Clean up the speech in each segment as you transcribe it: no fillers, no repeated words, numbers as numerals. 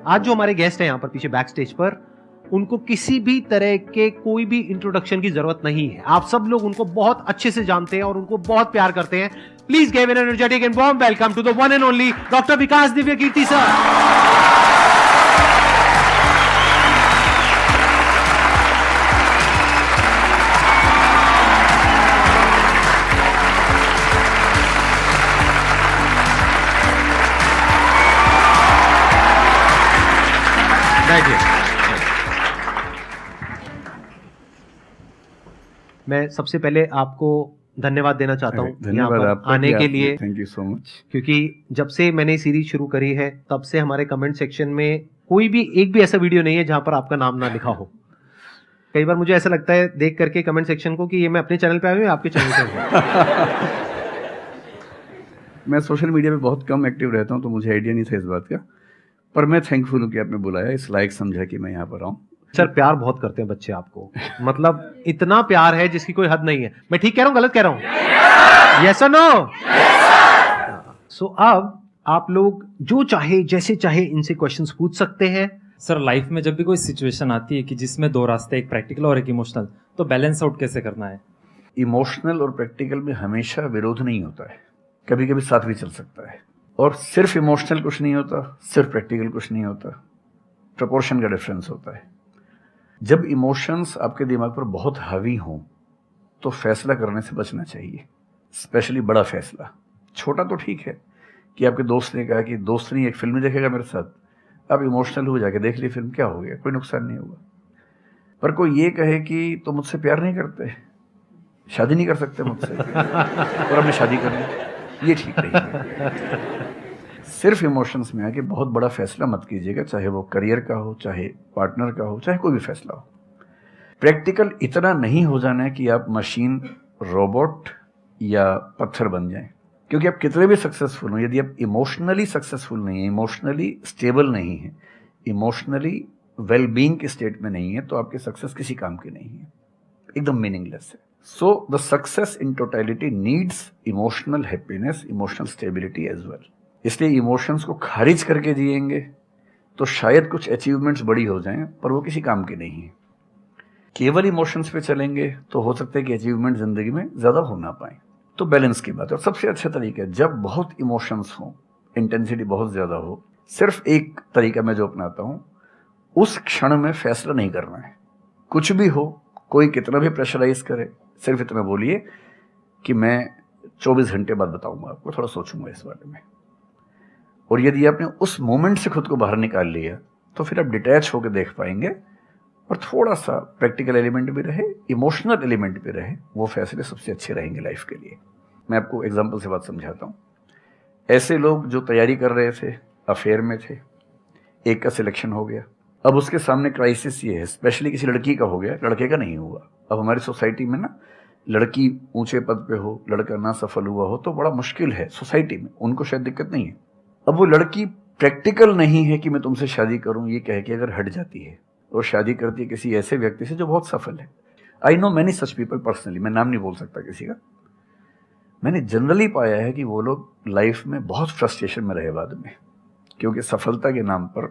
आज जो हमारे गेस्ट हैं यहाँ पर पीछे बैक स्टेज पर, उनको किसी भी तरह के कोई भी इंट्रोडक्शन की जरूरत नहीं है। आप सब लोग उनको बहुत अच्छे से जानते हैं और उनको बहुत प्यार करते हैं। Please give an energetic and warm welcome to the one and only doctor Vikas Divya Kirti sir. मैं सबसे पहले आपको धन्यवाद देना चाहता हूँ धन्यवाद आपका आने के लिए। Thank you so much. क्योंकि जब से मैंने सीरीज शुरू करी है तब से हमारे कमेंट सेक्शन में कोई भी एक भी ऐसा वीडियो नहीं है जहां पर आपका नाम ना लिखा हो। कई बार मुझे ऐसा लगता है देख करके कमेंट सेक्शन को कि ये मैं अपने चैनल पे आया हूँ या आपके चैनल पे हूँ। मैं सोशल मीडिया पे बहुत कम एक्टिव रहता हूँ तो मुझे आइडिया नहीं था इस बात का, पर मैं थैंकफुल हूँ कि आपने बुलाया, इस लायक समझा कि मैं यहाँ पर आऊँ। सर प्यार बहुत करते हैं बच्चे आपको, मतलब इतना प्यार है जिसकी कोई हद नहीं है। मैं ठीक कह रहा हूँ गलत कह रहा हूँ? यस और नो? सो अब आप लोग जो चाहे जैसे चाहे इनसे क्वेश्चंस पूछ सकते हैं। सर लाइफ में जब भी कोई सिचुएशन आती है कि जिसमें दो रास्ते, एक प्रैक्टिकल और एक इमोशनल, तो बैलेंस आउट कैसे करना है? इमोशनल और प्रैक्टिकल में हमेशा विरोध नहीं होता है, कभी कभी साथ भी चल सकता है। और सिर्फ इमोशनल कुछ नहीं होता, सिर्फ प्रैक्टिकल कुछ नहीं होता, प्रोपोर्शन का डिफरेंस होता है। जब इमोशंस आपके दिमाग पर बहुत हावी हों तो फैसला करने से बचना चाहिए, स्पेशली बड़ा फैसला। छोटा तो ठीक है कि आपके दोस्त ने कहा कि दोस्त नहीं एक फिल्म नहीं देखेगा मेरे साथ, आप इमोशनल हो जाके देख ली फिल्म, क्या हो गया, कोई नुकसान नहीं होगा। पर कोई ये कहे कि तो मुझसे प्यार नहीं करते, शादी नहीं कर सकते मुझसे और हमने शादी कर ली, ये ठीक नहीं है। सिर्फ इमोशंस में आके बहुत बड़ा फैसला मत कीजिएगा, चाहे वो करियर का हो, चाहे पार्टनर का हो, चाहे कोई भी फैसला हो। प्रैक्टिकल इतना नहीं हो जाना है कि आप मशीन, रोबोट या पत्थर बन जाएं, क्योंकि आप कितने भी सक्सेसफुल हो, यदि आप इमोशनली सक्सेसफुल नहीं है, इमोशनली स्टेबल नहीं है, इमोशनली वेलबींग के स्टेट में नहीं है, तो आपकी सक्सेस किसी काम की नहीं है, एकदम मीनिंगलेस है। So the success in totality needs emotional happiness, emotional stability as well. इसलिए इमोशंस को खारिज करके जिएंगे तो शायद कुछ अचीवमेंट्स बड़ी हो जाएं, पर वो किसी काम की नहीं है। केवल इमोशंस पे चलेंगे तो हो सकता है कि अचीवमेंट जिंदगी में ज्यादा हो ना पाए। तो बैलेंस की बात है, और सबसे अच्छा तरीका है जब बहुत इमोशंस हो, इंटेंसिटी बहुत ज्यादा हो, सिर्फ एक तरीका मैं जो अपनाता हूं, उस क्षण में फैसला नहीं करना है। कुछ भी हो, कोई कितना भी प्रेशराइज करे, सिर्फ इतना बोलिए कि मैं 24 घंटे बाद बताऊंगा आपको, थोड़ा सोचूंगा इस बारे में। और यदि आपने उस मोमेंट से खुद को बाहर निकाल लिया तो फिर आप डिटैच होकर देख पाएंगे, और थोड़ा सा प्रैक्टिकल एलिमेंट भी रहे, इमोशनल एलिमेंट भी रहे, वो फैसले सबसे अच्छे रहेंगे लाइफ के लिए। मैं आपको एग्जांपल से बात समझाता हूँ। ऐसे लोग जो तैयारी कर रहे थे, अफेयर में थे, एक का सिलेक्शन हो गया, अब उसके सामने क्राइसिस ये है, स्पेशली किसी लड़की का हो गया, लड़के का नहीं हुआ। अब हमारी सोसाइटी में ना, लड़की ऊंचे पद पे हो, लड़का ना सफल हुआ हो तो बड़ा मुश्किल है सोसाइटी में, उनको शायद दिक्कत नहीं है। अब वो लड़की प्रैक्टिकल नहीं है कि मैं तुमसे शादी करूं, ये कह के अगर हट जाती है और शादी करती है किसी ऐसे व्यक्ति से जो बहुत सफल है। I know many such people personally, मैं नाम नहीं बोल सकता किसी का। मैंने जनरली पाया है कि वो लोग लाइफ में बहुत फ्रस्ट्रेशन में रहे बाद में, क्योंकि सफलता के नाम पर,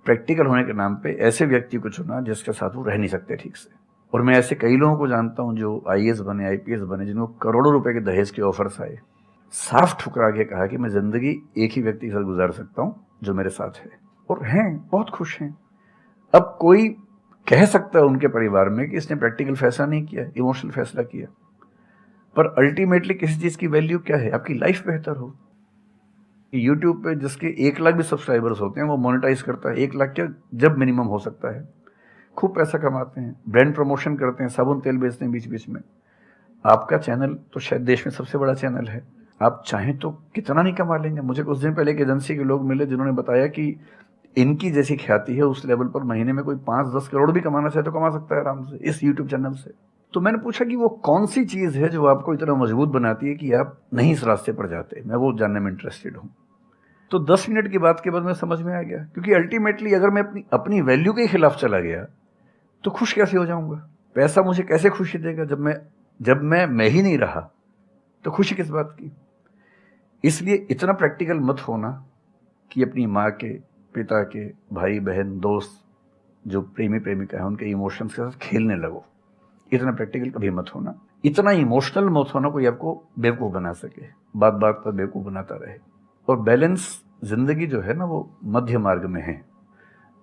प्रैक्टिकल होने के नाम पे ऐसे व्यक्ति को चुना जिसके साथ वो रह नहीं सकते ठीक से। और मैं ऐसे कई लोगों को जानता हूं जो IAS बने, IPS बने, जिनको करोड़ों रुपए के दहेज के ऑफर्स आए, साफ ठुकरा के कहा कि मैं जिंदगी एक ही व्यक्ति के साथ गुजार सकता हूं जो मेरे साथ है, और हैं, बहुत खुश हैं। अब कोई कह सकता है उनके परिवार में कि इसने प्रैक्टिकल फैसला नहीं किया, इमोशनल फैसला किया, पर अल्टीमेटली किसी चीज की वैल्यू क्या है? आपकी लाइफ बेहतर हो। यूट्यूब पे जिसके 1 लाख भी सब्सक्राइबर्स होते हैं वो मोनेटाइज करता है, 1 लाख क्या जब मिनिमम हो सकता है, खूब पैसा कमाते हैं, ब्रांड प्रमोशन करते हैं, साबुन तेल बेचते हैं बीच बीच में। आपका चैनल तो शायद देश में सबसे बड़ा चैनल है, आप चाहें तो कितना नहीं कमा लेंगे। मुझे कुछ दिन पहले एक एजेंसी के लोग मिले जिन्होंने बताया कि इनकी जैसी ख्याति है उस लेवल पर महीने में कोई 5-10 करोड़ भी कमाना चाहे तो कमा सकता है आराम से इस यूट्यूब चैनल से। तो मैंने पूछा कि वो कौन सी चीज है जो आपको इतना मजबूत बनाती है कि आप नहीं इस रास्ते पर जाते। मैं वो जानने में इंटरेस्टेड हूँ। तो 10 मिनट की बात के बाद मैं समझ में आ गया, क्योंकि अल्टीमेटली अगर मैं अपनी वैल्यू के खिलाफ चला गया तो खुश कैसे हो जाऊंगा? पैसा मुझे कैसे खुशी देगा जब मैं ही नहीं रहा, तो खुशी किस बात की? इसलिए इतना प्रैक्टिकल मत होना कि अपनी माँ के, पिता के, भाई बहन, दोस्त, जो प्रेमी प्रेमिका है, उनके इमोशंस के साथ खेलने लगो। इतना प्रैक्टिकल कभी मत होना, इतना इमोशनल मत होना कोई आपको बेवकूफ़ बना सके, बात बात पर बेवकूफ़ बनाता रहे। और बैलेंस जिंदगी जो है ना, वो मध्य मार्ग में है,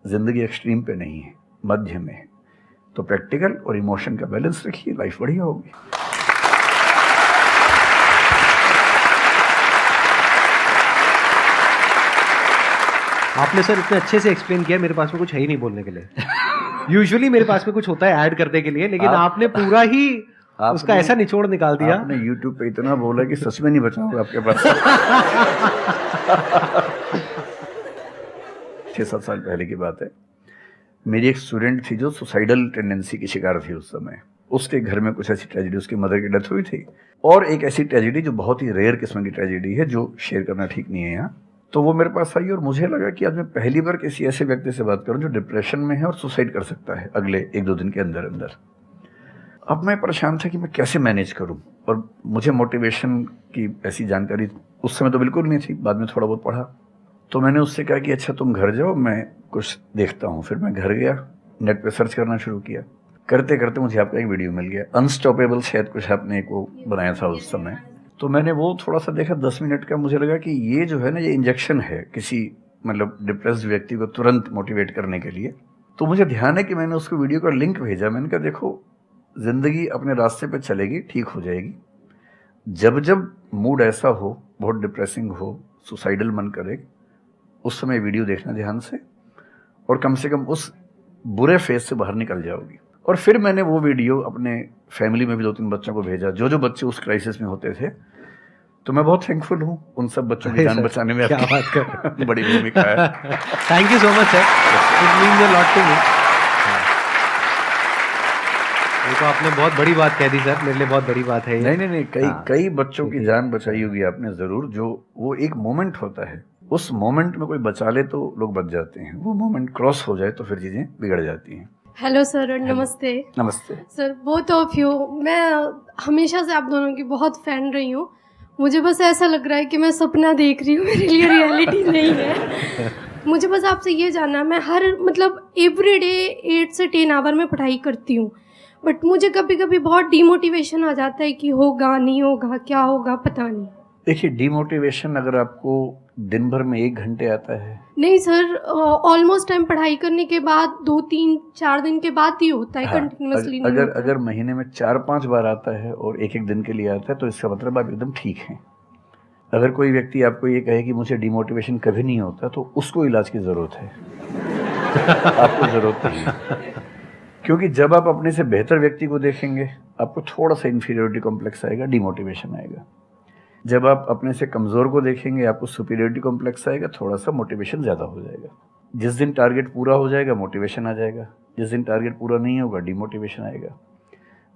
जिंदगी एक्सट्रीम पे नहीं है, मध्य में है। तो प्रैक्टिकल और इमोशन का बैलेंस रखिए, लाइफ बढ़िया होगी। आपने सर इतने अच्छे से एक्सप्लेन किया, मेरे पास में कुछ है ही नहीं बोलने के लिए। यूजुअली मेरे पास में कुछ होता है ऐड करने के लिए, लेकिन आपने पूरा ही उसका ऐसा निचोड़ निकाल दिया। आपने YouTube पे इतना बोला कि सच में नहीं बचा होगा आपके पास। 6-7 साल पहले की बात है, मेरी एक स्टूडेंट थी जो सुसाइडल टेंडेंसी की शिकार थी उस समय। उसके घर में कुछ ऐसी ट्रेजेडी, उसकी मदर की डेथ हुई थी, और एक ऐसी ट्रेजेडी जो बहुत ही रेयर किस्म की ट्रेजेडी है, जो शेयर करना ठीक नहीं है यहाँ। तो वो मेरे पास आई और मुझे लगा कि आज मैं पहली बार किसी ऐसे व्यक्ति से बात करूं जो डिप्रेशन में है और सुसाइड कर सकता है अगले 1-2 दिन के अंदर अंदर। अब मैं परेशान था कि मैं कैसे मैनेज करूं, और मुझे मोटिवेशन की ऐसी जानकारी उस समय तो बिल्कुल नहीं थी, बाद में थोड़ा बहुत पढ़ा। तो मैंने उससे कहा कि अच्छा तुम घर जाओ, मैं कुछ देखता हूँ। फिर मैं घर गया, नेट पे सर्च करना शुरू किया। करते करते मुझे आपका एक वीडियो मिल गया, अनस्टॉपेबल, शायद कुछ आपने एक वो बनाया था उस समय। तो मैंने वो थोड़ा सा देखा, 10 मिनट का। मुझे लगा कि ये जो है ना, ये इंजेक्शन है किसी मतलब डिप्रेस्ड व्यक्ति को तुरंत मोटिवेट करने के लिए। तो मुझे ध्यान है कि मैंने उसको वीडियो का लिंक भेजा। मैंने कहा देखो, जिंदगी अपने रास्ते पे चलेगी, ठीक हो जाएगी। जब जब मूड ऐसा हो, बहुत डिप्रेसिंग हो, सुसाइडल मन करे, उस समय वीडियो देखना ध्यान से, और कम से कम उस बुरे फेज से बाहर निकल जाओगी। और फिर मैंने वो वीडियो अपने फैमिली में भी 2-3 बच्चों को भेजा, जो बच्चे उस क्राइसिस में होते थे। तो मैं बहुत थैंकफुल हूँ, उन सब बच्चों की जान बचाने में क्या आपकी बात कर बड़ी भूमिका है। Thank you so much sir, it means a lot to me. ये तो आपने बहुत बड़ी बात कह दी सर, मेरे लिए बहुत बड़ी बात है ये। नहीं, कई बच्चों की जान बचाई होगी आपने जरूर। जो वो एक मोमेंट होता है, उस मोमेंट में कोई बचा ले तो लोग बच जाते हैं, वो मोमेंट क्रॉस हो जाए तो फिर चीजें बिगड़ जाती हैं। हेलो सर, नमस्ते। नमस्ते सर, बोथ ऑफ यू, मैं हमेशा से आप दोनों की बहुत फैन रही हूँ। मुझे बस ऐसा लग रहा है कि मैं सपना देख रही हूँ, मेरे लिए रियलिटी नहीं है। मुझे बस आपसे ये जानना, मैं हर मतलब एवरी डे 8 से 10 आवर में पढ़ाई करती हूँ, बट मुझे कभी कभी बहुत डिमोटिवेशन आ जाता है कि होगा नहीं होगा, क्या होगा पता नहीं। देखिए, डिमोटिवेशन अगर आपको दिन भर में 1 घंटे आता है। नहीं सर, ऑलमोस्ट टाइम पढ़ाई करने के बाद 2-3-4 दिन के बाद ही होता है, कंटिन्यूअसली नहीं होता। अगर महीने में 4-5 बार आता है और 1-1 दिन के लिए आता है, तो इसका मतलब आप एकदम ठीक हैं। अगर कोई व्यक्ति आपको ये कहे कि मुझे डिमोटिवेशन कभी नहीं होता, तो उसको इलाज की जरूरत है। आपको जरूरत नहीं है, क्योंकि जब आप अपने से बेहतर व्यक्ति को देखेंगे, आपको थोड़ा सा इंफीरियरिटी कॉम्प्लेक्स आएगा, डिमोटिवेशन आएगा। जब आप अपने से कमज़ोर को देखेंगे, आपको सुपीरियरिटी कॉम्प्लेक्स आएगा, थोड़ा सा मोटिवेशन ज़्यादा हो जाएगा। जिस दिन टारगेट पूरा हो जाएगा, मोटिवेशन आ जाएगा। जिस दिन टारगेट पूरा नहीं होगा, डिमोटिवेशन आएगा।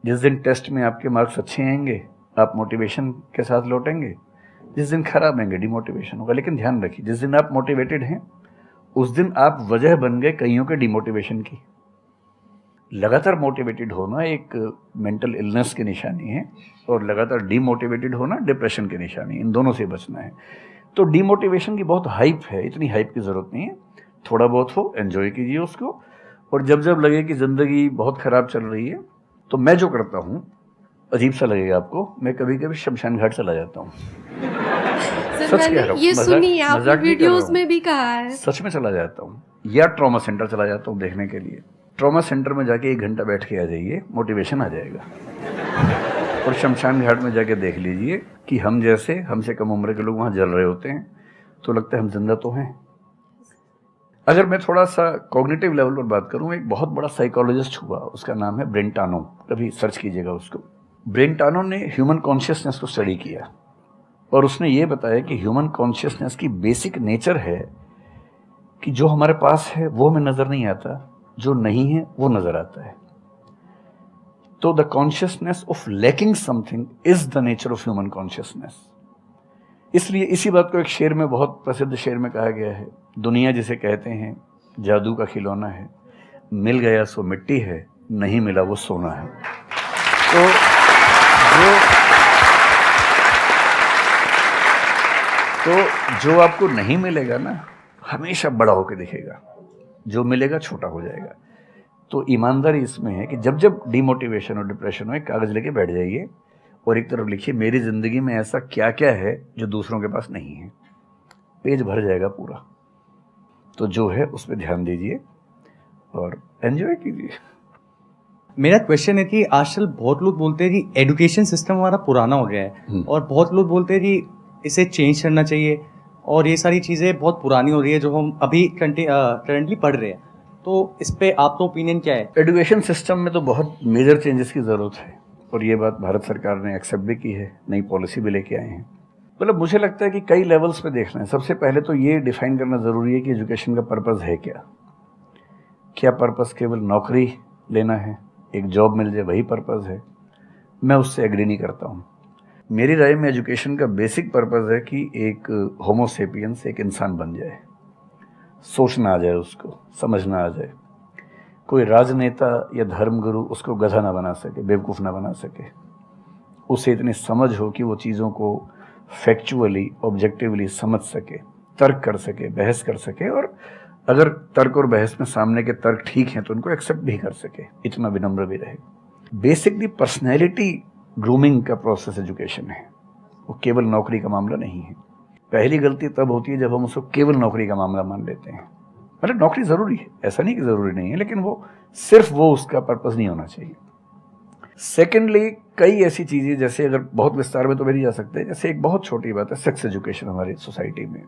जिस दिन टेस्ट में आपके मार्क्स अच्छे आएंगे, आप मोटिवेशन के साथ लौटेंगे। जिस दिन खराब आएंगे, डिमोटिवेशन होगा। लेकिन ध्यान रखिए, जिस दिन आप मोटिवेटेड हैं, उस दिन आप वजह बन गए कईयों के डिमोटिवेशन की। लगातार मोटिवेटेड होना एक मेंटल इलनेस की निशानी है, और लगातार डीमोटिवेटेड होना डिप्रेशन की निशानी है। इन दोनों से बचना है। तो डीमोटिवेशन की बहुत हाइप है, इतनी हाइप की ज़रूरत नहीं है। थोड़ा बहुत हो, एंजॉय कीजिए उसको। और जब जब लगे कि ज़िंदगी बहुत ख़राब चल रही है, तो मैं जो करता हूँ, अजीब सा लगेगा आपको, मैं कभी कभी शमशान घाट चला जाता हूँ। सच कह रहा हूँ, ये सुनी है आपने वीडियोस में भी कहा है। सच में चला जाता हूँ, या ट्रॉमा सेंटर चला जाता हूँ देखने के लिए। ट्रॉमा सेंटर में जाके 1 घंटा बैठ के आ जाइए, मोटिवेशन आ जाएगा। और शमशान घाट में जाके देख लीजिए कि हम जैसे हमसे कम उम्र के लोग वहाँ जल रहे होते हैं, तो लगता है हम जिंदा तो हैं। अगर मैं थोड़ा सा कॉग्निटिव लेवल पर बात करूँ, एक बहुत बड़ा साइकोलॉजिस्ट हुआ, उसका नाम है ब्रेंटानो, कभी सर्च कीजिएगा उसको। ब्रेंटानो ने ह्यूमन कॉन्शियसनेस को स्टडी किया, और उसने ये बताया कि ह्यूमन कॉन्शियसनेस की बेसिक नेचर है कि जो हमारे पास है वो हमें नजर नहीं आता, जो नहीं है वो नजर आता है। तो the consciousness of lacking something is the nature of human consciousness. इसलिए इसी बात को एक शेर में, बहुत प्रसिद्ध शेर में कहा गया है, दुनिया जिसे कहते हैं जादू का खिलौना है, मिल गया सो मिट्टी है, नहीं मिला वो सोना है। तो जो आपको नहीं मिलेगा ना, हमेशा बड़ा होकर दिखेगा, जो मिलेगा छोटा हो जाएगा। तो ईमानदारी इसमें है कि जब जब डिमोटिवेशन और डिप्रेशन हो, एक कागज़ लेके बैठ जाइए और एक तरफ लिखिए मेरी ज़िंदगी में ऐसा क्या क्या है जो दूसरों के पास नहीं है। पेज भर जाएगा पूरा। तो जो है उस पर ध्यान दीजिए और एंजॉय कीजिए। मेरा क्वेश्चन है कि आजकल बहुत लोग बोलते हैं कि एजुकेशन सिस्टम हमारा पुराना हो गया है और बहुत लोग बोलते हैं कि इसे चेंज करना चाहिए और ये सारी चीज़ें बहुत पुरानी हो रही है जो हम अभी करंटली पढ़ रहे हैं। तो इस पे आपका ओपिनियन क्या है? एजुकेशन सिस्टम में तो बहुत मेजर चेंजेस की ज़रूरत है और ये बात भारत सरकार ने एक्सेप्ट भी की है, नई पॉलिसी भी लेके आए हैं। मतलब मुझे लगता है कि कई लेवल्स पे देखना है। सबसे पहले तो ये डिफाइन करना ज़रूरी है कि एजुकेशन का पर्पज़ है क्या। क्या पर्पज़ केवल नौकरी लेना है, एक जॉब मिल जाए, वही पर्पज़ है? मैं उससे एग्री नहीं करता हूँ। मेरी राय में एजुकेशन का बेसिक पर्पज़ है कि एक होमो सेपियंस एक इंसान बन जाए, सोचना आ जाए, उसको समझना आ जाए। कोई राजनेता या धर्मगुरु उसको गधा ना बना सके, बेवकूफ़ ना बना सके। उसे इतनी समझ हो कि वो चीज़ों को फैक्चुअली ऑब्जेक्टिवली समझ सके, तर्क कर सके, बहस कर सके और अगर तर्क और बहस में सामने के तर्क ठीक हैं तो उनको एक्सेप्ट भी कर सके, इतना विनम्र भी रहे। बेसिकली पर्सनैलिटी ग्रूमिंग का प्रोसेस एजुकेशन है, वो केवल नौकरी का मामला नहीं है। पहली गलती तब होती है जब हम उसको केवल नौकरी का मामला मान लेते हैं। मतलब नौकरी ज़रूरी है, ऐसा नहीं कि ज़रूरी नहीं है, लेकिन वो सिर्फ वो उसका पर्पज़ नहीं होना चाहिए। सेकेंडली, कई ऐसी चीज़ें जैसे अगर बहुत विस्तार में तो मेरी जा सकते हैं, जैसे एक बहुत छोटी बात है सेक्स एजुकेशन हमारी सोसाइटी में।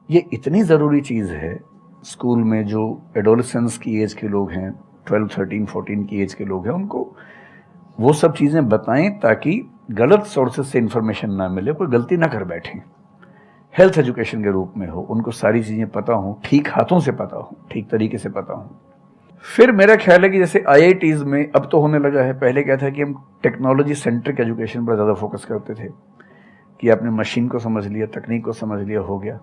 ये इतनी ज़रूरी चीज़ है। स्कूल में जो एडोलेसेंस की एज के लोग हैं, 12, 13, 14 की एज के लोग हैं, उनको वो सब चीज़ें बताएं ताकि गलत सोर्सेज से इन्फॉर्मेशन ना मिले, कोई गलती ना कर बैठें। हेल्थ एजुकेशन के रूप में हो, उनको सारी चीज़ें पता हों, ठीक हाथों से पता हो, ठीक तरीके से पता हो। फिर मेरा ख्याल है कि जैसे IITs में अब तो होने लगा है, पहले क्या था कि हम टेक्नोलॉजी सेंट्रिक एजुकेशन पर ज़्यादा फोकस करते थे कि आपने मशीन को समझ लिया, तकनीक को समझ लिया, हो गया,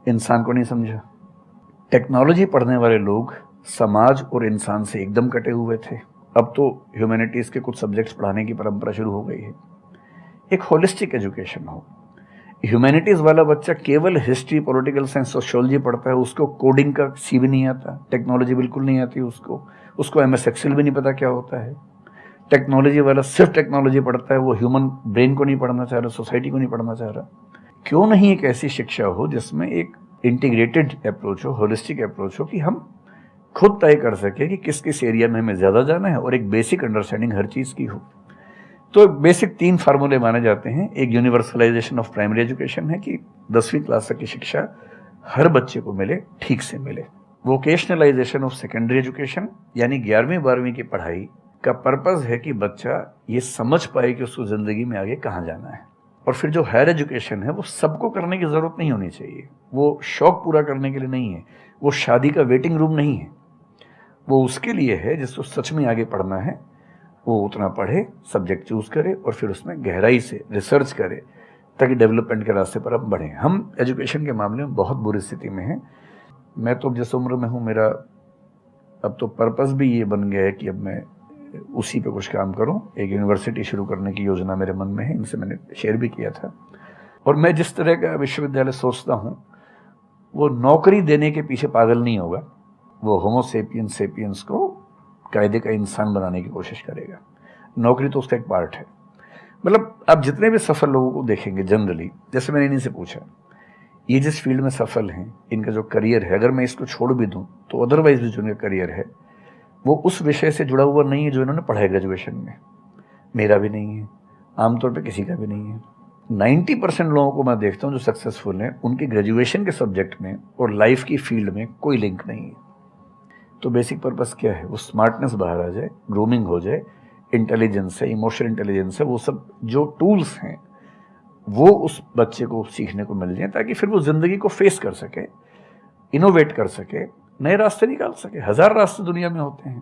इंसान को नहीं समझा। टेक्नोलॉजी पढ़ने वाले लोग समाज और इंसान से एकदम कटे हुए थे। अब तो ह्यूमैनिटीज़ के कुछ सब्जेक्ट्स पढ़ाने की परंपरा शुरू हो गई है। एक होलिस्टिक एजुकेशन हो। ह्यूमैनिटीज़ वाला बच्चा केवल हिस्ट्री, पॉलिटिकल साइंस, सोशियोलॉजी पढ़ता है, उसको कोडिंग का सी भी नहीं आता, टेक्नोलॉजी बिल्कुल नहीं आती उसको MS एक्सेल भी नहीं पता क्या होता है। टेक्नोलॉजी वाला सिर्फ टेक्नोलॉजी पढ़ता है, वो ह्यूमन ब्रेन को नहीं पढ़ना चाह रहा, सोसाइटी को नहीं पढ़ना चाह रहा। क्यों नहीं एक ऐसी शिक्षा हो जिसमें एक इंटीग्रेटेड अप्रोच हो, होलिस्टिक अप्रोच हो कि हम खुद तय कर सके कि किस किस एरिया में हमें ज़्यादा जाना है और एक बेसिक अंडरस्टैंडिंग हर चीज़ की हो। तो बेसिक 3 फार्मूले माने जाते हैं। एक यूनिवर्सलाइजेशन ऑफ प्राइमरी एजुकेशन है कि 10वीं क्लास तक की शिक्षा हर बच्चे को मिले, ठीक से मिले। वोकेशनलाइजेशन ऑफ सेकेंडरी एजुकेशन, यानी 11वीं 12वीं की पढ़ाई का पर्पज़ है कि बच्चा ये समझ पाए कि उसको ज़िंदगी में आगे कहाँ जाना है। और फिर जो हायर एजुकेशन है वो सबको करने की ज़रूरत नहीं होनी चाहिए, वो शौक पूरा करने के लिए नहीं है, वो शादी का वेटिंग रूम नहीं है, वो उसके लिए है जिसको सच में आगे पढ़ना है, वो उतना पढ़े, सब्जेक्ट चूज़ करे और फिर उसमें गहराई से रिसर्च करे ताकि डेवलपमेंट के रास्ते पर अब बढ़ें। हम एजुकेशन के मामले में बहुत बुरी स्थिति में हैं। मैं तो जिस उम्र में हूँ, मेरा अब तो पर्पज़ भी ये बन गया है कि अब मैं उसी पे कुछ काम करूं। एक यूनिवर्सिटी शुरू करने की योजना मेरे मन में है, इनसे मैंने शेयर भी किया था। और मैं जिस तरह का विश्वविद्यालय सोचता हूं वो नौकरी देने के पीछे पागल नहीं होगा, वो होमो सेपियंस को कायदे का इंसान बनाने की कोशिश करेगा। नौकरी तो उसका एक पार्ट है। मतलब आप जितने भी सफल लोगों को देखेंगे जनरली, जैसे मैंने इन्हीं से पूछा, ये जिस फील्ड में सफल हैं, इनका जो करियर है, अगर मैं इसको छोड़ भी दूं तो अदरवाइज भी जो इनका करियर है वो उस विषय से जुड़ा हुआ नहीं है जो इन्होंने पढ़ा है ग्रेजुएशन में। मेरा भी नहीं है, आमतौर पे किसी का भी नहीं है। 90% लोगों को मैं देखता हूँ जो सक्सेसफुल हैं, उनके ग्रेजुएशन के सब्जेक्ट में और लाइफ की फील्ड में कोई लिंक नहीं है। तो बेसिक पर्पस क्या है? वो स्मार्टनेस बाहर आ जाए, ग्रूमिंग हो जाए, इंटेलिजेंस है, इमोशनल इंटेलिजेंस है, वो सब जो टूल्स हैं वो उस बच्चे को सीखने को मिल जाए ताकि फिर वो ज़िंदगी को फेस कर सके, इनोवेट कर सके, नए रास्ते निकाल सके। 1000 रास्ते दुनिया में होते हैं।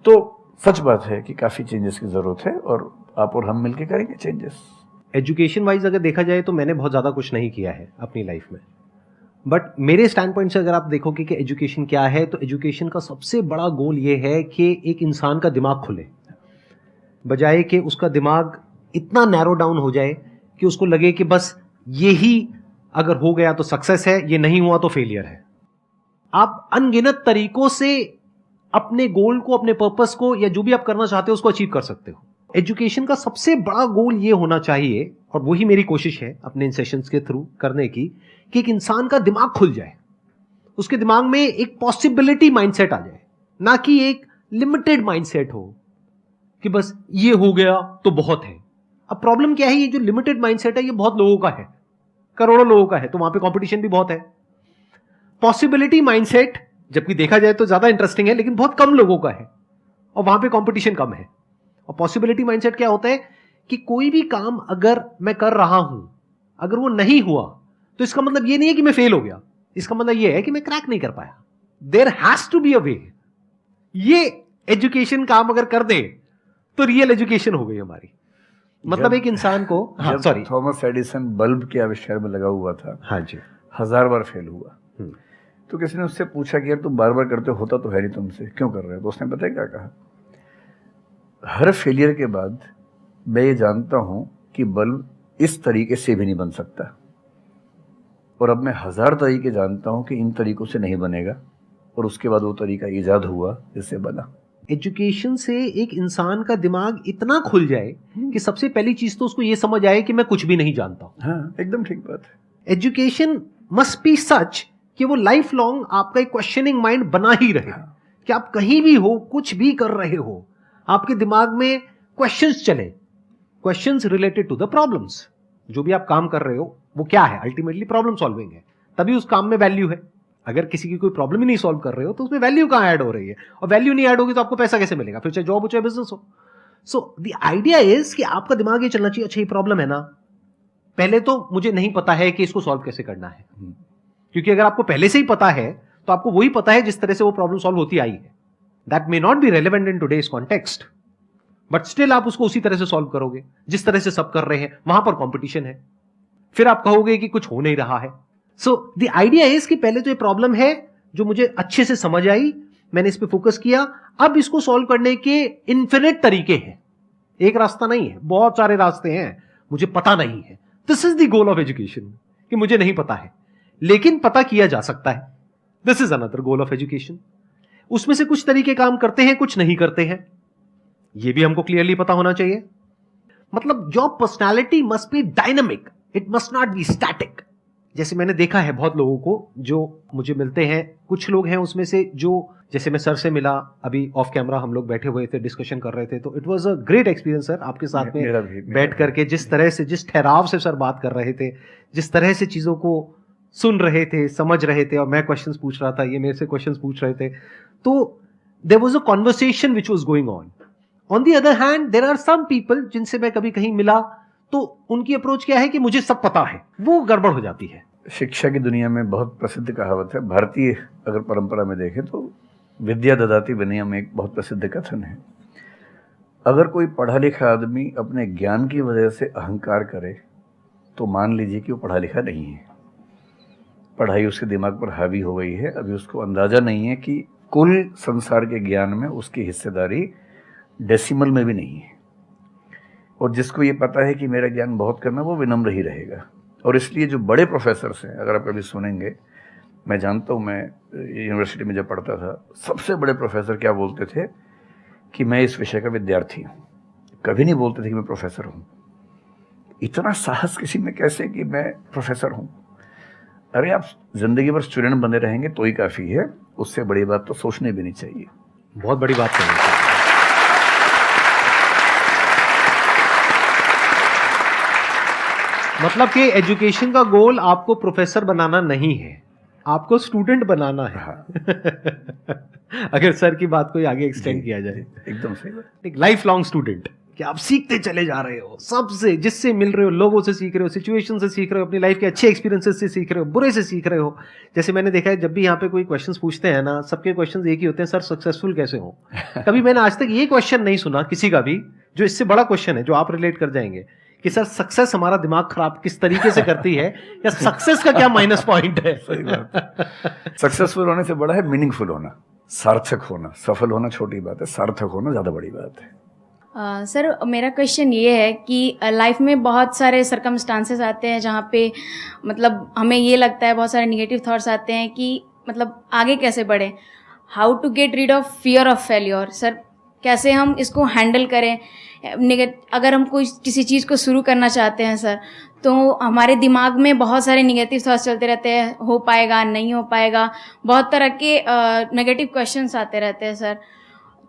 तो सच बात है कि काफ़ी चेंजेस की ज़रूरत है और आप और हम मिलकर करेंगे चेंजेस। एजुकेशन वाइज अगर देखा जाए तो मैंने बहुत ज़्यादा कुछ नहीं किया है अपनी लाइफ में, बट मेरे स्टैंड पॉइंट से अगर आप देखोगे कि एजुकेशन क्या है, तो एजुकेशन का सबसे बड़ा गोल ये है कि एक इंसान का दिमाग खुले, बजाय कि उसका दिमाग इतना नैरो डाउन हो जाए कि उसको लगे कि बस यही अगर हो गया तो सक्सेस है, ये नहीं हुआ तो फेलियर है। आप अनगिनत तरीकों से अपने गोल को, अपने पर्पस को, या जो भी आप करना चाहते हो उसको अचीव कर सकते हो। एजुकेशन का सबसे बड़ा गोल ये होना चाहिए, और वही मेरी कोशिश है अपने इन सेशंस के थ्रू करने की, कि एक इंसान का दिमाग खुल जाए, उसके दिमाग में एक पॉसिबिलिटी माइंडसेट आ जाए, ना कि एक लिमिटेड माइंडसेट हो कि बस ये हो गया तो बहुत है। अब प्रॉब्लम क्या है, ये जो लिमिटेड माइंडसेट है ये बहुत लोगों का है, करोड़ों लोगों का है, तो वहां पे कंपटीशन भी बहुत है। पॉसिबिलिटी माइंडसेट जबकि देखा जाए तो ज्यादा इंटरेस्टिंग है, लेकिन बहुत कम लोगों का है और वहां पे कंपटीशन कम है। और पॉसिबिलिटी माइंडसेट क्या होता है कि कोई भी काम अगर मैं कर रहा हूं, अगर वो नहीं हुआ तो इसका मतलब ये नहीं है कि मैं फेल हो गया, इसका मतलब ये है कि मैं क्रैक नहीं कर पाया। There has to be a way. ये एजुकेशन काम अगर कर दे तो रियल एजुकेशन हो गई हमारी। मतलब एक इंसान को, हाँ सॉरी, थॉमस एडिसन बल्ब के आविष्कार में लगा हुआ था, हाँ जी, 1000 बार फेल हुआ। तो किसी ने उससे पूछा कि यार तुम बार बार करते होता तो है नहीं तुमसे, क्यों कर रहे हो? तो उसने पता है क्या कहा, हर फेलियर के बाद मैं ये जानता हूं कि बल्ब इस तरीके से भी नहीं बन सकता, और अब मैं 1000 तरीके जानता हूं कि इन तरीकों से नहीं बनेगा, और उसके बाद वो तरीका ईजाद हुआ जिससे बना। एजुकेशन से एक इंसान का दिमाग इतना खुल जाए कि सबसे पहली चीज तो उसको ये समझ आए कि मैं कुछ भी नहीं जानता हूं। हाँ, एकदम ठीक बात है। एजुकेशन मस्ट बी सच कि वो लाइफ लॉन्ग आपका एक क्वेश्चनिंग माइंड बना ही रहे, कि आप कहीं भी हो, कुछ भी कर रहे हो, आपके दिमाग में क्वेश्चंस चले, questions related to the problems. जो भी आप काम कर रहे हो वो क्या है, अल्टीमेटली प्रॉब्लम सॉल्विंग है, तभी उस काम में वैल्यू है। अगर किसी की कोई प्रॉब्लम ही नहीं सॉल्व कर रहे हो तो उसमें वैल्यू कहां ऐड हो रही है, और वैल्यू नहीं ऐड होगी तो आपको पैसा कैसे मिलेगा, फिर चाहे जॉब हो चाहे बिजनेस हो। सो द आइडिया इज कि आपका दिमाग ये चलना चाहिए, अच्छा ये प्रॉब्लम है ना, पहले तो मुझे नहीं पता है कि इसको सॉल्व कैसे करना है, क्योंकि अगर आपको पहले से ही पता है तो आपको वही पता है जिस तरह से वो प्रॉब्लम सॉल्व होती आई है। That may not be relevant in today's context, but still आप उसको उसी तरह से सॉल्व करोगे जिस तरह से सब कर रहे हैं। वहां पर कंपटीशन है, फिर आप कहोगे कि कुछ हो नहीं रहा है। सो द आइडिया इज कि पहले तो ये प्रॉब्लम है जो मुझे अच्छे से समझ आई, मैंने इस पे फोकस किया, अब इसको सॉल्व करने के इन्फिनिट तरीके हैं, एक रास्ता नहीं है, बहुत सारे रास्ते हैं, मुझे पता नहीं है। This is the goal of education, कि मुझे नहीं पता है लेकिन पता किया जा सकता है। This is another goal of education. उसमें से कुछ तरीके काम करते हैं, कुछ नहीं करते हैं, यह भी हमको क्लियरली पता होना चाहिए। मतलब your personality must be dynamic, it must not be static. जैसे मैंने देखा है बहुत लोगों को जो मुझे मिलते हैं, कुछ लोग हैं उसमें से जो, जैसे मैं सर से मिला अभी ऑफ कैमरा, हम लोग बैठे हुए थे, डिस्कशन कर रहे थे, तो it was a great experience sir, आपके साथ में बैठ करके जिस तरह से, जिस ठहराव से सर बात कर रहे थे, जिस तरह से चीजों को सुन रहे थे, समझ रहे थे, और मैं क्वेश्चंस पूछ रहा था, ये मेरे से क्वेश्चंस पूछ रहे थे, तो there was a conversation which was going on. On the other hand there are some people जिनसे मैं कभी कहीं मिला तो उनकी अप्रोच क्या है कि मुझे सब पता है, वो गड़बड़ हो जाती है। शिक्षा की दुनिया में बहुत प्रसिद्ध कहावत है, भारतीय अगर परंपरा में देखें तो विद्या ददाति विनयम में एक बहुत प्रसिद्ध कथन है। अगर कोई पढ़ा लिखा आदमी अपने ज्ञान की वजह से अहंकार करे तो मान लीजिए कि वो पढ़ा लिखा नहीं है, पढ़ाई उसके दिमाग पर हावी हो गई है, अभी उसको अंदाजा नहीं है कि कुल संसार के ज्ञान में उसकी हिस्सेदारी डेसिमल में भी नहीं है। और जिसको ये पता है कि मेरा ज्ञान बहुत करना, वो विनम्र ही रहेगा। और इसलिए जो बड़े प्रोफेसर्स हैं, अगर आप कभी सुनेंगे, मैं जानता हूँ, मैं यूनिवर्सिटी में जब पढ़ता था, सबसे बड़े प्रोफेसर क्या बोलते थे कि मैं इस विषय का विद्यार्थी हूँ, कभी नहीं बोलते थे कि मैं प्रोफेसर हूँ। इतना साहस किसी में कैसे कि मैं प्रोफेसर हूँ? अरे आप जिंदगी भर स्टूडेंट बने रहेंगे तो ही काफ़ी है, उससे बड़ी बात तो सोचने भी नहीं चाहिए। बहुत बड़ी बात है। मतलब कि एजुकेशन का गोल आपको प्रोफेसर बनाना नहीं है, आपको स्टूडेंट बनाना है। अगर सर की बात को आगे एक्सटेंड किया जाए, एकदम सही बात। एक लाइफ लॉन्ग स्टूडेंट, कि आप सीखते चले जा रहे हो, सबसे जिससे मिल रहे हो, लोगों से सीख रहे हो, सिचुएशन से सीख रहे हो, अपनी लाइफ के अच्छे एक्सपीरियंसेस से सीख रहे हो, बुरे से सीख रहे हो। जैसे मैंने देखा है जब भी यहाँ पे कोई क्वेश्चंस पूछते हैं ना, सबके क्वेश्चंस एक ही होते हैं, सर सक्सेसफुल कैसे हो। कभी मैंने आज तक ये क्वेश्चन नहीं सुना किसी का भी जो इससे बड़ा क्वेश्चन है, जो आप रिलेट कर जाएंगे कि सर सक्सेस हमारा दिमाग खराब किस तरीके से करती है, या सक्सेस का क्या माइनस पॉइंट है। सही बात। सक्सेसफुल होने से बड़ा है मीनिंगफुल होना, सार्थक होना। सफल होना छोटी बात है, सार्थक होना ज्यादा बड़ी बात है। सर मेरा क्वेश्चन ये है कि लाइफ में बहुत सारे सर्कमस्टांसेस आते हैं जहाँ पे मतलब हमें ये लगता है, बहुत सारे निगेटिव थॉट्स आते हैं कि मतलब आगे कैसे बढ़े, how to get rid of fear of failure. Sir कैसे हम इसको हैंडल करें, अगर हम कोई किसी चीज़ को शुरू करना चाहते हैं सर, तो हमारे दिमाग में बहुत सारे निगेटिव थॉट्स चलते रहते हैं, हो पाएगा नहीं हो पाएगा, बहुत तरह के नेगेटिव क्वेश्चंस आते रहते हैं सर,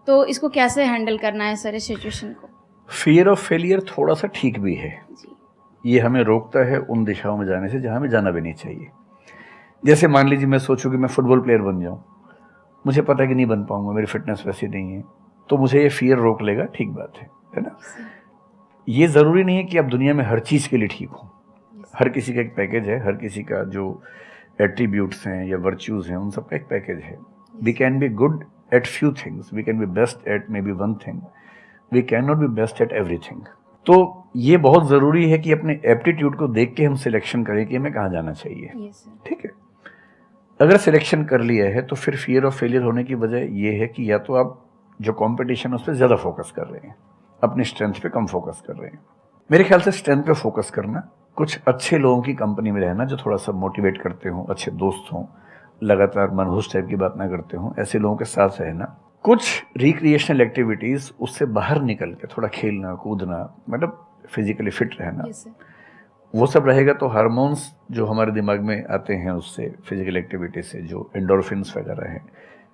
तो इसको कैसे हैंडल करना है सर इस सिचुएशन को? फियर ऑफ फेलियर थोड़ा सा ठीक भी है जी। ये हमें रोकता है उन दिशाओं में जाने से जहाँ हमें जाना भी नहीं चाहिए। जैसे मान लीजिए मैं सोचूं कि मैं फुटबॉल प्लेयर बन जाऊं, मुझे पता है कि नहीं बन पाऊंगा, मेरी फिटनेस वैसी नहीं है, तो मुझे ये फियर रोक लेगा, ठीक बात है ना। ये ज़रूरी नहीं है कि आप दुनिया में हर चीज़ के लिए ठीक हो। हर किसी का एक पैकेज है, हर किसी का जो एट्रीब्यूट्स हैं या वर्च्यूज़ हैं उन सब का एक पैकेज है। We can be good at few things, we can be best at maybe one thing, we cannot be best at everything। तो ये बहुत ज़रूरी है कि अपने एप्टीट्यूड को देख के हम सिलेक्शन करें कि हमें कहाँ जाना चाहिए। ठीक है, अगर सिलेक्शन कर लिया है तो फिर फियर ऑफ फेलियर होने की वजह ये है कि या तो आप जो कंपटीशन है उस पर ज़्यादा फोकस कर रहे हैं, अपनी स्ट्रेंथ पे कम फोकस कर रहे हैं। मेरे ख्याल से स्ट्रेंथ पे फोकस करना, कुछ अच्छे लोगों की कंपनी में रहना जो थोड़ा सा मोटिवेट करते हों, अच्छे दोस्त हों, लगातार मनहूस टाइप की बात ना करते हों, ऐसे लोगों के साथ रहना, कुछ रिक्रिएशनल एक्टिविटीज़ उससे बाहर निकल के थोड़ा खेलना कूदना, मतलब फिजिकली फिट रहना, वो सब रहेगा तो हार्मोन्स जो हमारे दिमाग में आते हैं उससे, फिजिकल एक्टिविटी से, जो एंडोर्फिन्स वगैरह हैं,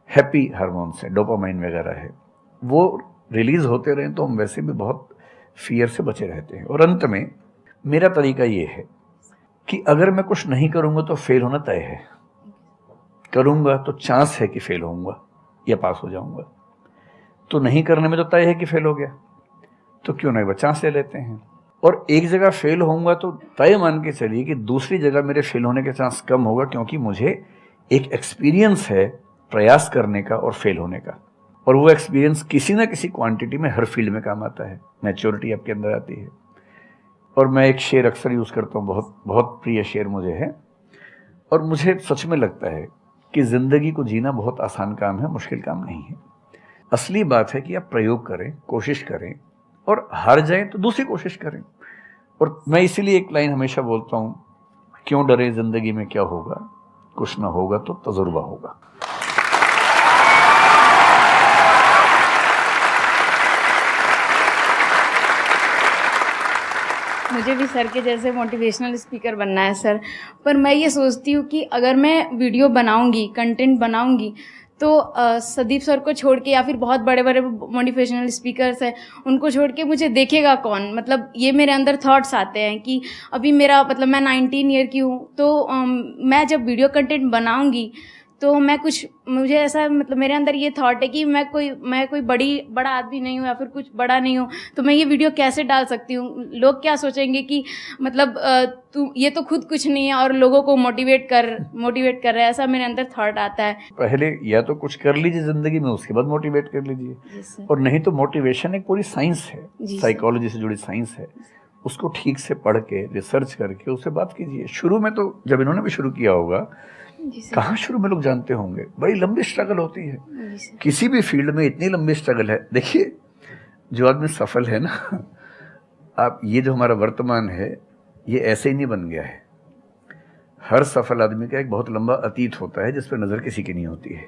हैप्पी हार्मोन्स है, डोपामाइन वगैरह है, वो रिलीज होते रहें तो हम वैसे भी बहुत फियर से बचे रहते हैं। और अंत में मेरा तरीका ये है कि अगर मैं कुछ नहीं करूँगा तो फेल होना तय है, करूँगा तो चांस है कि फेल होऊंगा या पास हो जाऊंगा, तो नहीं करने में तो तय है कि फेल हो गया, तो क्यों ना एक बार चांस ले लेते हैं। और एक जगह फेल होऊंगा तो तय मान के चलिए कि दूसरी जगह मेरे फेल होने के चांस कम होगा, क्योंकि मुझे एक एक्सपीरियंस है प्रयास करने का और फेल होने का, और वो एक्सपीरियंस किसी ना किसी क्वांटिटी में हर फील्ड में काम आता है, मैच्योरिटी आपके अंदर आती है। और मैं एक शेर अक्सर यूज़ करता हूँ, बहुत बहुत प्रिय शेर मुझे है, और मुझे सच में लगता है कि ज़िंदगी को जीना बहुत आसान काम है, मुश्किल काम नहीं है। असली बात है कि आप प्रयोग करें, कोशिश करें, और हार जाएं तो दूसरी कोशिश करें। और मैं इसीलिए एक लाइन हमेशा बोलता हूँ, क्यों डरे ज़िंदगी में क्या होगा, कुछ ना होगा तो तजुर्बा होगा। मुझे भी सर के जैसे मोटिवेशनल स्पीकर बनना है सर, पर मैं ये सोचती हूँ कि अगर मैं वीडियो बनाऊँगी, कंटेंट बनाऊँगी, तो संदीप सर को छोड़ के या फिर बहुत बड़े बड़े मोटिवेशनल स्पीकर्स हैं उनको छोड़ के मुझे देखेगा कौन। मतलब ये मेरे अंदर थॉट्स आते हैं कि अभी मेरा मतलब मैं 19 ईयर की हूँ, तो मैं जब वीडियो कंटेंट बनाऊँगी तो मुझे ऐसा मतलब मेरे अंदर ये थॉट है कि मैं कोई बड़ा आदमी नहीं हूँ या फिर कुछ बड़ा नहीं हूँ, तो मैं ये वीडियो कैसे डाल सकती हूँ, लोग क्या सोचेंगे कि मतलब तू ये तो खुद कुछ नहीं है और लोगों को मोटिवेट कर रहा है, ऐसा मेरे अंदर थॉट आता है। पहले या तो कुछ कर लीजिए जिंदगी में, उसके बाद मोटिवेट कर लीजिए, और नहीं तो मोटिवेशन एक पूरी साइंस है, साइकोलॉजी से जुड़ी साइंस है, उसको ठीक से पढ़ के रिसर्च करके उससे बात कीजिए। शुरू में तो जब इन्होंने भी शुरू किया होगा, कहाँ शुरू में लोग जानते होंगे, बड़ी लंबी स्ट्रगल होती है, किसी भी फील्ड में इतनी लंबी स्ट्रगल है। देखिए जो आदमी सफल है ना, आप ये जो हमारा वर्तमान है ये ऐसे ही नहीं बन गया है। हर सफल आदमी का एक बहुत लंबा अतीत होता है जिस पर नज़र किसी की नहीं होती है।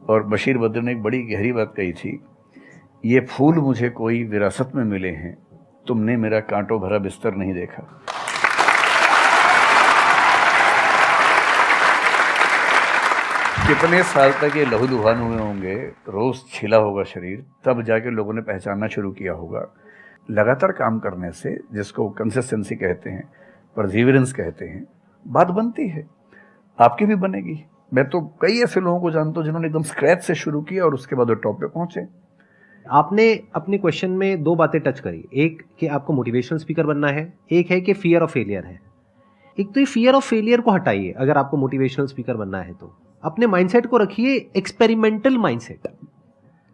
और बशीर बद्र ने एक बड़ी गहरी बात कही थी, ये फूल मुझे कोई विरासत में मिले हैं, तुमने मेरा कांटों भरा बिस्तर नहीं देखा। कितने साल तक ये लहूलुहान हुए होंगे, रोज छिला होगा शरीर, तब जाके लोगों ने पहचानना शुरू किया होगा। लगातार काम करने से, जिसको कंसिस्टेंसी कहते हैं, परसिवियरेंस कहते हैं, बात बनती है, आपकी भी बनेगी। मैं तो कई ऐसे लोगों को जानता हूँ जिन्होंने एकदम स्क्रैच से शुरू किया और उसके बाद वो टॉप पे पहुंचे। आपने अपने क्वेश्चन में दो बातें टच करी, एक कि आपको मोटिवेशनल स्पीकर बनना है, एक है कि फियर ऑफ फेलियर है। एक तो ये फियर ऑफ फेलियर को हटाइए, अगर आपको मोटिवेशनल स्पीकर बनना है तो अपने माइंडसेट को रखिए एक्सपेरिमेंटल माइंडसेट।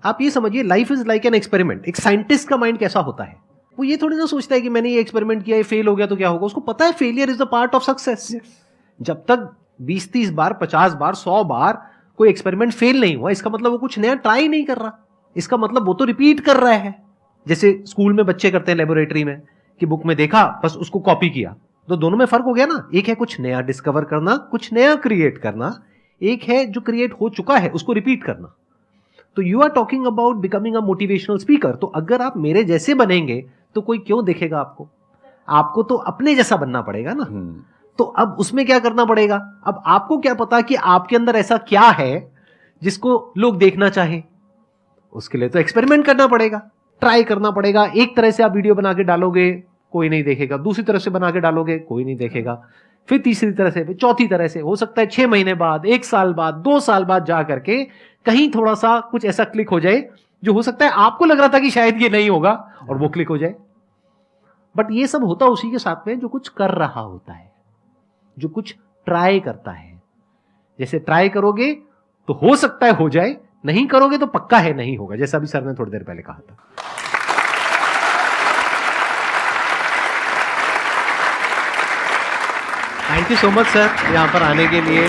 आप ये समझिए life is like an experiment. एक साइंटिस्ट का माइंड कैसा होता है, वो ये थोड़ी ना सोचता है कि मैंने ये एक्सपेरिमेंट किया, ये फेल हो गया तो क्या होगा। उसको पता है failure is the part of success. जब तक 20-30 बार, 50 बार, 100 बार कोई एक्सपेरिमेंट फेल नहीं हुआ, इसका मतलब वो कुछ नया ट्राई नहीं कर रहा, इसका मतलब वो तो रिपीट कर रहा है। जैसे स्कूल में बच्चे करते हैं लेबोरेटरी में कि बुक में देखा बस उसको कॉपी किया, तो दोनों में फर्क हो गया ना। एक है कुछ नया डिस्कवर करना, कुछ नया क्रिएट करना, एक है जो क्रिएट हो चुका है उसको रिपीट करना। तो you are talking about becoming a motivational speaker. तो अगर आप मेरे जैसे बनेंगे तो कोई क्यों देखेगा आपको? आपको तो अपने जैसा बनना पड़ेगा ना। तो अब उसमें क्या करना पड़ेगा? अब आपको क्या पता कि आपके अंदर ऐसा क्या है जिसको लोग देखना चाहें? उसके लिए तो एक्सपेरिमेंट करना पड़ेगा, ट्राई करना पड़ेगा। एक तरह से आप वीडियो बना के डालोगे, कोई नहीं देखेगा। दूसरी तरह से बना के डालोगे, कोई नहीं देखेगा। फिर तीसरी तरह से, फिर चौथी तरह से। हो सकता है 6 महीने बाद, 1 साल बाद, 2 साल बाद जा करके कहीं थोड़ा सा कुछ ऐसा क्लिक हो जाए जो हो सकता है आपको लग रहा था कि शायद ये नहीं होगा और वो क्लिक हो जाए। बट ये सब होता उसी के साथ में जो कुछ कर रहा होता है, जो कुछ ट्राई करता है। जैसे ट्राई करोगे तो हो सकता है हो जाए, नहीं करोगे तो पक्का है नहीं होगा, जैसा भी सर ने थोड़ी देर पहले कहा था। Thank you so much sir यहां पर आने के लिए।